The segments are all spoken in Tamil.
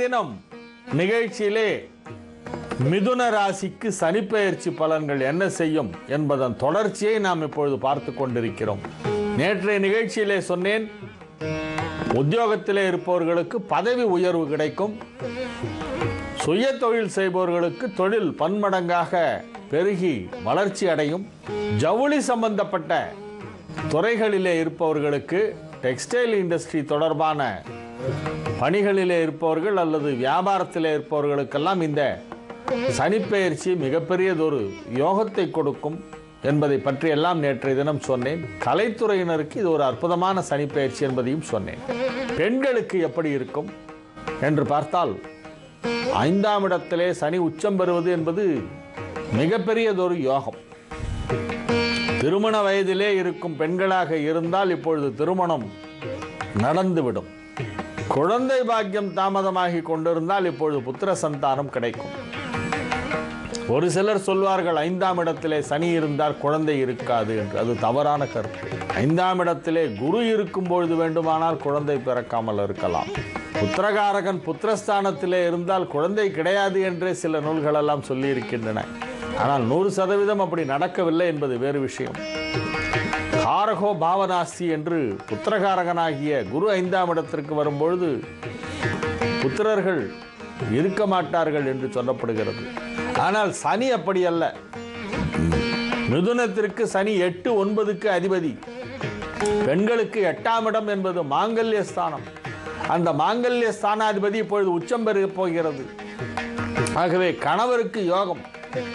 தினம் நிகழ்ச்சியிலே மிதுன ராசிக்கு சனிப்பெயர்ச்சி பலன்கள் என்ன செய்யும் என்பதன் தொடர்ச்சியை நாம் இப்பொழுது பார்த்து கொண்டிருக்கிறோம். நேற்றைய நிகழ்ச்சியிலே சொன்னேன், உத்தியோகத்திலே இருப்பவர்களுக்கு பதவி உயர்வு கிடைக்கும், சுய தொழில் செய்பவர்களுக்கு தொழில் பன்மடங்காக பெருகி வளர்ச்சி அடையும், ஜவுளி சம்பந்தப்பட்ட துறைகளிலே இருப்பவர்களுக்கு டெக்ஸ்டைல் இண்டஸ்ட்ரி தொடர்பான பணிகளிலே இருப்பவர்கள் அல்லது வியாபாரத்திலே இருப்பவர்களுக்கெல்லாம் இந்த சனிப்பெயர்ச்சி மிகப்பெரியதொரு யோகத்தை கொடுக்கும் என்பதை பற்றியெல்லாம் நேற்றைய தினம் சொன்னேன். கலைத்துறையினருக்கு இது ஒரு அற்புதமான சனிப்பெயர்ச்சி என்பதையும் சொன்னேன். பெண்களுக்கு எப்படி இருக்கும் என்று பார்த்தால், 5ஆம் இடத்திலே சனி உச்சம் பெறுவது என்பது மிகப்பெரியதொரு யோகம். திருமண வயதிலே இருக்கும் பெண்களாக இருந்தால் இப்பொழுது திருமணம் நடந்துவிடும். குழந்தை பாக்கியம் தாமதமாகி கொண்டிருந்தால் இப்பொழுது புத்திர சந்தானம் கிடைக்கும். ஒரு சிலர் சொல்வார்கள் 5ஆம் இடத்திலே சனி இருந்தால் குழந்தை இருக்காது என்று. அது தவறான கருத்து. 5ஆம் இடத்திலே குரு இருக்கும் பொழுது வேண்டுமானால் குழந்தை பிறக்காமல் இருக்கலாம். புத்திரகாரகன் புத்திரஸ்தானத்திலே இருந்தால் குழந்தை கிடையாது என்றே சில நூல்கள் எல்லாம் சொல்லி இருக்கின்றன. ஆனால் 100% அப்படி நடக்கவில்லை என்பது வேறு விஷயம். காரகோ பாவனாஸ்தி என்று புத்திரகாரகனாகிய குரு 5ஆம் இடத்திற்கு வரும்பொழுது புத்திரர்கள் இருக்க மாட்டார்கள் என்று சொல்லப்படுகிறது. ஆனால் சனி அப்படி அல்ல. மிதுனத்திற்கு சனி 8, 9க்கு அதிபதி. பெண்களுக்கு 8ஆம் இடம் என்பது மாங்கல்ய ஸ்தானம். அந்த மாங்கல்ய ஸ்தானாதிபதி இப்பொழுது உச்சம் பெற போகிறது. ஆகவே கணவருக்கு யோகம்.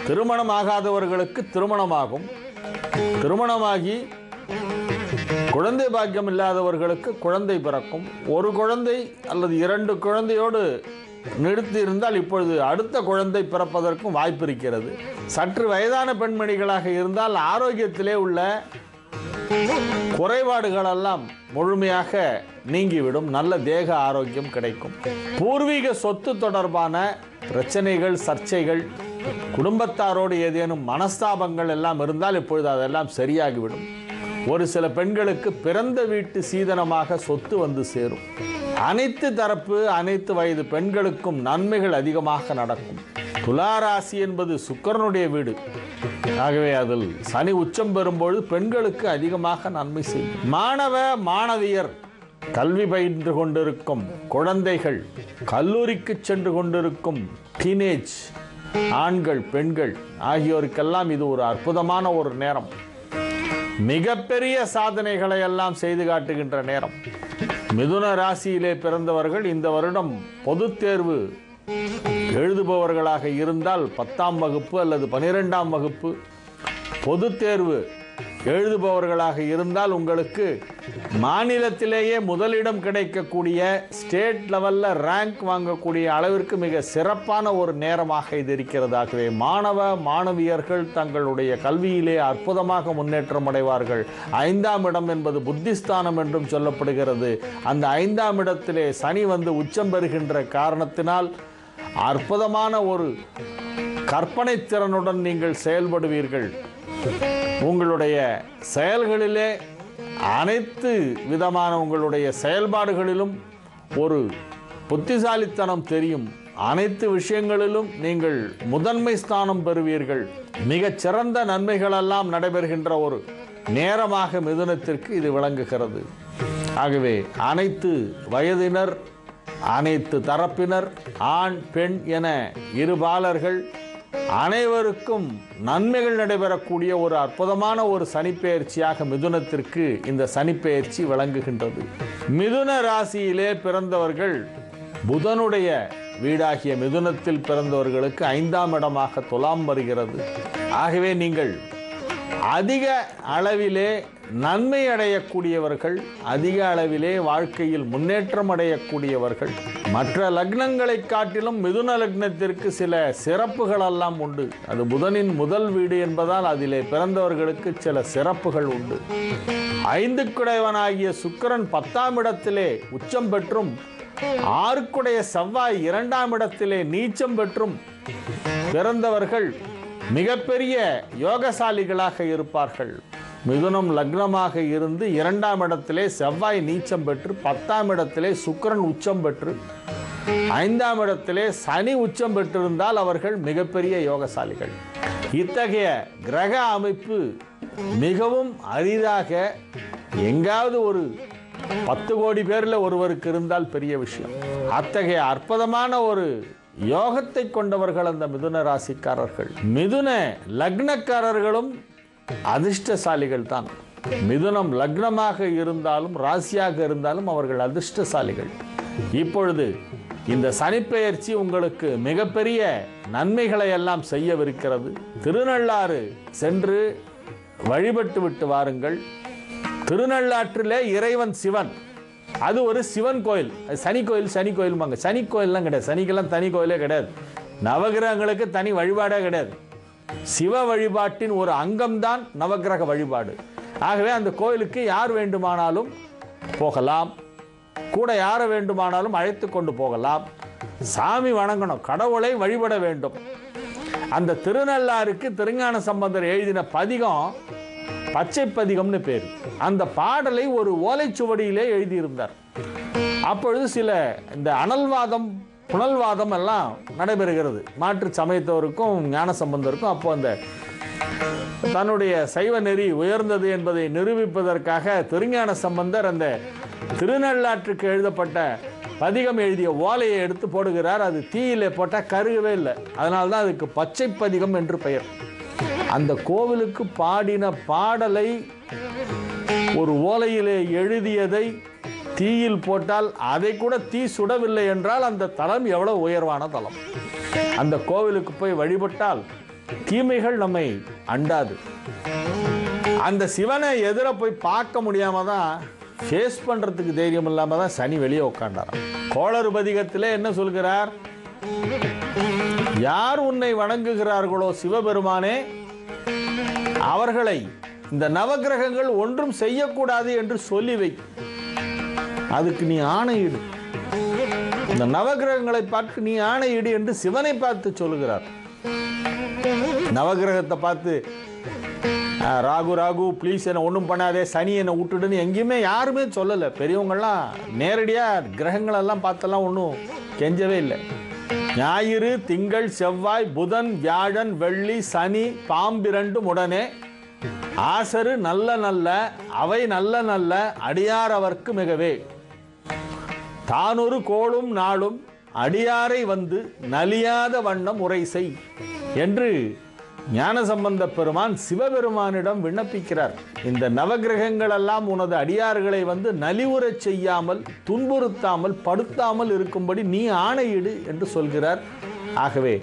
திருமணம் ஆகாதவர்களுக்கு திருமணமாகும். திருமணமாகி குழந்தை பாக்கியம் இல்லாதவர்களுக்கு குழந்தை பிறக்கும். ஒரு குழந்தை அல்லது 2 குழந்தையோடு நிறுத்தி இருந்தால் இப்பொழுது அடுத்த குழந்தை பிறப்பதற்கும் வாய்ப்பு இருக்கிறது. சற்று வயதான பெண்மணிகளாக இருந்தால் ஆரோக்கியத்திலே உள்ள குறைபாடுகளெல்லாம் முழுமையாக நீங்கிவிடும். நல்ல தேக ஆரோக்கியம் கிடைக்கும். பூர்வீக சொத்து தொடர்பான பிரச்சனைகள், சர்ச்சைகள், குடும்பத்தாரோடு ஏதேனும் மனஸ்தாபங்கள் எல்லாம் இருந்தால் இப்பொழுது அதெல்லாம் சரியாகிவிடும். ஒரு சில பெண்களுக்கு பிறந்த வீட்டு சீதனமாக சொத்து வந்து சேரும். அனைத்து தரப்பு, அனைத்து வயது பெண்களுக்கும் நன்மைகள் அதிகமாக நடக்கும். துளாராசி என்பது சுக்கிரனுடைய வீடு. ஆகவே அதில் சனி உச்சம் பெறும்பொழுது பெண்களுக்கு அதிகமாக நன்மை செய்யும். மாணவ மாணவியர், கல்வி பயின்று கொண்டிருக்கும் குழந்தைகள், கல்லூரிக்கு சென்று கொண்டிருக்கும் டீனேஜ் ஆண்கள், பெண்கள் ஆகியோருக்கெல்லாம் இது ஒரு அற்புதமான ஒரு நேரம். மிகப்பெரிய சாதனைகளை எல்லாம் செய்து காட்டுகின்ற நேரம். மிதுன ராசியிலே பிறந்தவர்கள் இந்த வருடம் பொதுத் தேர்வு எழுதுபவர்களாக இருந்தால் 10ஆம் வகுப்பு அல்லது 12ஆம் வகுப்பு பொதுத் தேர்வு எழுதுபவர்களாக இருந்தால் உங்களுக்கு மாநிலத்திலேயே முதலிடம் கிடைக்கக்கூடிய, ஸ்டேட் லெவலில் ரேங்க் வாங்கக்கூடிய அளவிற்கு மிக சிறப்பான ஒரு நேரமாக இது இருக்கிறதாகவே மாணவ மாணவியர்கள் தங்களுடைய கல்வியிலே அற்புதமாக முன்னேற்றம் அடைவார்கள். 5ஆம் இடம் என்பது புத்திஸ்தானம் என்றும் சொல்லப்படுகிறது. அந்த 5ஆம் இடத்திலே சனி வந்து உச்சம் பெறுகின்ற காரணத்தினால் அற்புதமான ஒரு கற்பனை திறனுடன் நீங்கள் செயல்படுவீர்கள். உங்களுடைய செயல்களிலே அனைத்து விதமான உங்களுடைய செயல்பாடுகளிலும் ஒரு புத்திசாலித்தனம் தெரியும். அனைத்து விஷயங்களிலும் நீங்கள் முதன்மை ஸ்தானம் பெறுவீர்கள். மிகச் சிறந்த நன்மைகளெல்லாம் நடைபெறுகின்ற ஒரு நேரமாக மிதுனத்திற்கு இது விளங்குகிறது. ஆகவே அனைத்து வயதினர், அனைத்து தரப்பினர், ஆண் பெண் என இருபாலர்கள் அனைவருக்கும் நன்மைகள் நடைபெறக்கூடிய ஒரு அற்புதமான ஒரு சனிப்பெயர்ச்சியாக மிதுனத்திற்கு இந்த சனிப்பெயர்ச்சி விளங்குகின்றது. மிதுன ராசியிலே பிறந்தவர்கள், புதனுடைய வீடாகிய மிதுனத்தில் பிறந்தவர்களுக்கு 5ஆம் இடமாக துலாம் வருகிறது. ஆகவே நீங்கள் அதிக அளவிலே நன்மை அடையக்கூடியவர்கள், அதிக அளவிலே வாழ்க்கையில் முன்னேற்றம் அடையக்கூடியவர்கள். மற்ற லக்னங்களை காட்டிலும் மிதுன லக்னத்திற்கு சில சிறப்புகள் எல்லாம் உண்டு. அது புதனின் முதல் வீடு என்பதால் அதிலே பிறந்தவர்களுக்கு சில சிறப்புகள் உண்டு. 5க்குடையவனாகிய சுக்கிரன் 10ஆம் இடத்திலே உச்சம் பெற்றும், 6க்குடைய செவ்வாய் 2ஆம் இடத்திலே நீச்சம் பெற்றும் பிறந்தவர்கள் மிகப்பெரிய யோகசாலிகளாக இருப்பார்கள். மிதுனம் லக்னமாக இருந்து 2ஆம் இடத்திலே செவ்வாய் நீச்சம் பெற்று, 10ஆம் இடத்திலே சுக்கிரன் உச்சம் பெற்று 5ஆம் இடத்திலே சனி உச்சம் பெற்றிருந்தால் அவர்கள் மிகப்பெரிய யோகசாலிகள். இத்தகைய கிரக அமைப்பு மிகவும் அரிதாக எங்காவது ஒரு 10 கோடி பேரில் ஒருவருக்கு இருந்தால் பெரிய விஷயம். அத்தகைய அற்புதமான ஒரு யோகத்தை கொண்டவர்கள் அந்த மிதுன ராசிக்காரர்கள். மிதுன லக்னக்காரர்களும் அதிர்ஷ்டசாலிகள் தான். மிதுனம் லக்னமாக இருந்தாலும் ராசியாக இருந்தாலும் அவர்கள் அதிர்ஷ்டசாலிகள். இப்பொழுது இந்த சனிப்பெயர்ச்சி உங்களுக்கு மிகப்பெரிய நன்மைகளை எல்லாம் செய்யவிருக்கிறது. திருநள்ளாறு சென்று வழிபட்டு விட்டு வாருங்கள். திருநள்ளாற்றிலே இறைவன் சிவன், அது ஒரு சிவன் கோயில். சனி கோயில்பாங்க. சனி கோயில்லாம் கிடையாது, சனிக்கெல்லாம் தனி கோயிலே கிடையாது. நவகிரகங்களுக்கு தனி வழிபாடே கிடையாது. சிவ வழிபாட்டின் ஒரு அங்கம்தான் நவகிரக வழிபாடு. ஆகவே அந்த கோயிலுக்கு யார் வேண்டுமானாலும் போகலாம், கூட யாரை வேண்டுமானாலும் அழைத்து கொண்டு போகலாம். சாமி வணங்கணும், கடவுளை வழிபட வேண்டும். அந்த திருநள்ளாருக்கு திருஞான சம்பந்தர் எழுதின பதிகம் பச்சை பதிகம்னு பேர். அந்த பாடலை ஒரு ஓலைச்சுவடியிலே எழுதியிருந்தார். அப்பொழுது சில இந்த அனல்வாதம் புனல்வாதம் எல்லாம் நடைபெறுகிறது மாற்று சமயத்தவருக்கும் ஞான சம்பந்தருக்கும். அப்போ அந்த தன்னுடைய சைவ நெறி உயர்ந்தது என்பதை நிரூபிப்பதற்காக திருஞான சம்பந்தர் அந்த திருநள்ளாற்றுக்கு எழுதப்பட்ட பதிகம் எழுதிய ஓலையை எடுத்து போடுகிறார். அது தீயிலே போட்டால் கருகவே இல்லை. அதனால தான் அதுக்கு பச்சை பதிகம் என்று பெயர். அந்த கோவிலுக்கு பாடின பாடலை ஒரு ஓலையிலே எழுதியதை தீயில் போட்டால் அதை கூட தீ சுடவில்லை என்றால் அந்த தலம் எவ்வளவு உயர்வான தலம். அந்த கோவிலுக்கு போய் வழிபட்டால் தீமைகள் நம்மை அண்டாது. அந்த சிவனை எதிர போய் பார்க்க முடியாம தான், ஃபேஸ் பண்றதுக்கு தைரியம் இல்லாம தான் சனி வெளியே உட்காண்டாராம். கோளறு பதிகத்திலே என்ன சொல்கிறார்? யார் உன்னை வணங்குகிறார்களோ சிவபெருமானே, அவர்களை இந்த நவகிரகங்கள் ஒன்றும் செய்யக்கூடாது என்று சொல்லி வை. அதுக்கு நீ ஆணையிடு. இந்த நவகிரகங்களை பார்த்து நீ ஆணையிடு என்று சிவனை பார்த்து சொல்லுகிறார். நவகிரகத்தை பார்த்து ராகு ப்ளீஸ் என்னை ஒன்றும் பண்ணாதே, சனி என்னை விட்டுடுன்னு எங்கேயுமே யாருமே சொல்லலை. பெரியவங்கள்லாம் நேரடியாக கிரகங்களெல்லாம் பார்த்தெல்லாம் ஒன்றும் கெஞ்சவே இல்லை. ஞாயிறு, திங்கள், செவ்வாய், புதன், வியாழன், வெள்ளி, சனி, பாம்பிரண்டும் உடனே ஆசரு நல்ல நல்ல அவை நல்ல நல்ல அடியார் அவர்க்கு மிகவே தானொரு கோளும் நாளும் அடியாரை வந்து நலியாத வண்ணம் உரை செய் என்று ஞானசம்பந்த பெருமான் சிவபெருமானிடம் விண்ணப்பிக்கிறார். இந்த நவகிரகங்கள் எல்லாம் உனது அடியார்களை வந்து நலிவுறச் செய்யாமல் துன்புறுத்தாமல் படுத்தாமல் இருக்கும்படி நீ ஆணையிடு என்று சொல்கிறார். ஆகவே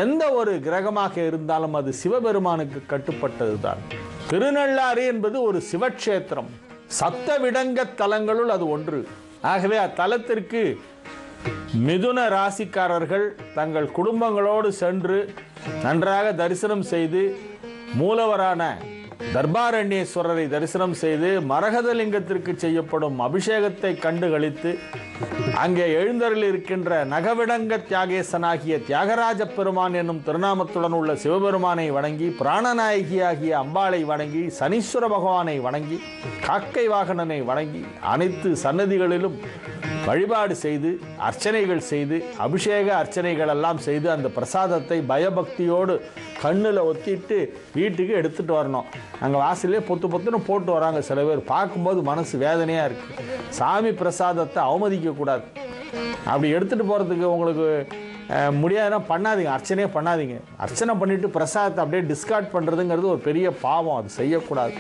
எந்த ஒரு கிரகமாக இருந்தாலும் அது சிவபெருமானுக்கு கட்டுப்பட்டதுதான். திருநள்ளாறு என்பது ஒரு சிவக்ஷேத்திரம், சப்த விடங்க தலங்களுள் அது ஒன்று. ஆகவே அத்தலத்திற்கு மிதுன ராசிக்காரர்கள் தங்கள் குடும்பங்களோடு சென்று நன்றாக தரிசனம் செய்து மூலவரான தர்பாரண்யேஸ்வரரை தரிசனம் செய்து மரகதலிங்கத்திற்கு செய்யப்படும் அபிஷேகத்தை கண்டு களித்து அங்கே எழுந்தருள் இருக்கின்ற நகவிடங்க தியாகேசனாகிய தியாகராஜ பெருமான் என்னும் திருநாமத்துடன் உள்ள சிவபெருமானை வணங்கி, பிராணநாயகியாகிய அம்பாளை வணங்கி, சனீஸ்வர பகவானை வணங்கி, காக்கை வாகனனை வணங்கி, அனைத்து சன்னதிகளிலும் வழிபாடு செய்து அர்ச்சனைகள் செய்து அபிஷேக அர்ச்சனைகள் எல்லாம் செய்து அந்த பிரசாதத்தை பயபக்தியோடு கண்ணில் ஒத்திட்டு வீட்டுக்கு எடுத்துகிட்டு வரணும். அங்கே வாசலே பொத்துன்னு போட்டு வராங்க சில பேர். பார்க்கும்போது மனசு வேதனையாக இருக்குது. சாமி பிரசாதத்தை அவமதிக்கக்கூடாது. அப்படி எடுத்துகிட்டு போகிறதுக்கு உங்களுக்கு முடியாதுன்னா பண்ணாதீங்க, அர்ச்சனையே பண்ணாதீங்க. அர்ச்சனை பண்ணிவிட்டு பிரசாதத்தை அப்படியே டிஸ்கார்ட் பண்ணுறதுங்கிறது ஒரு பெரிய பாவம், அது செய்யக்கூடாது.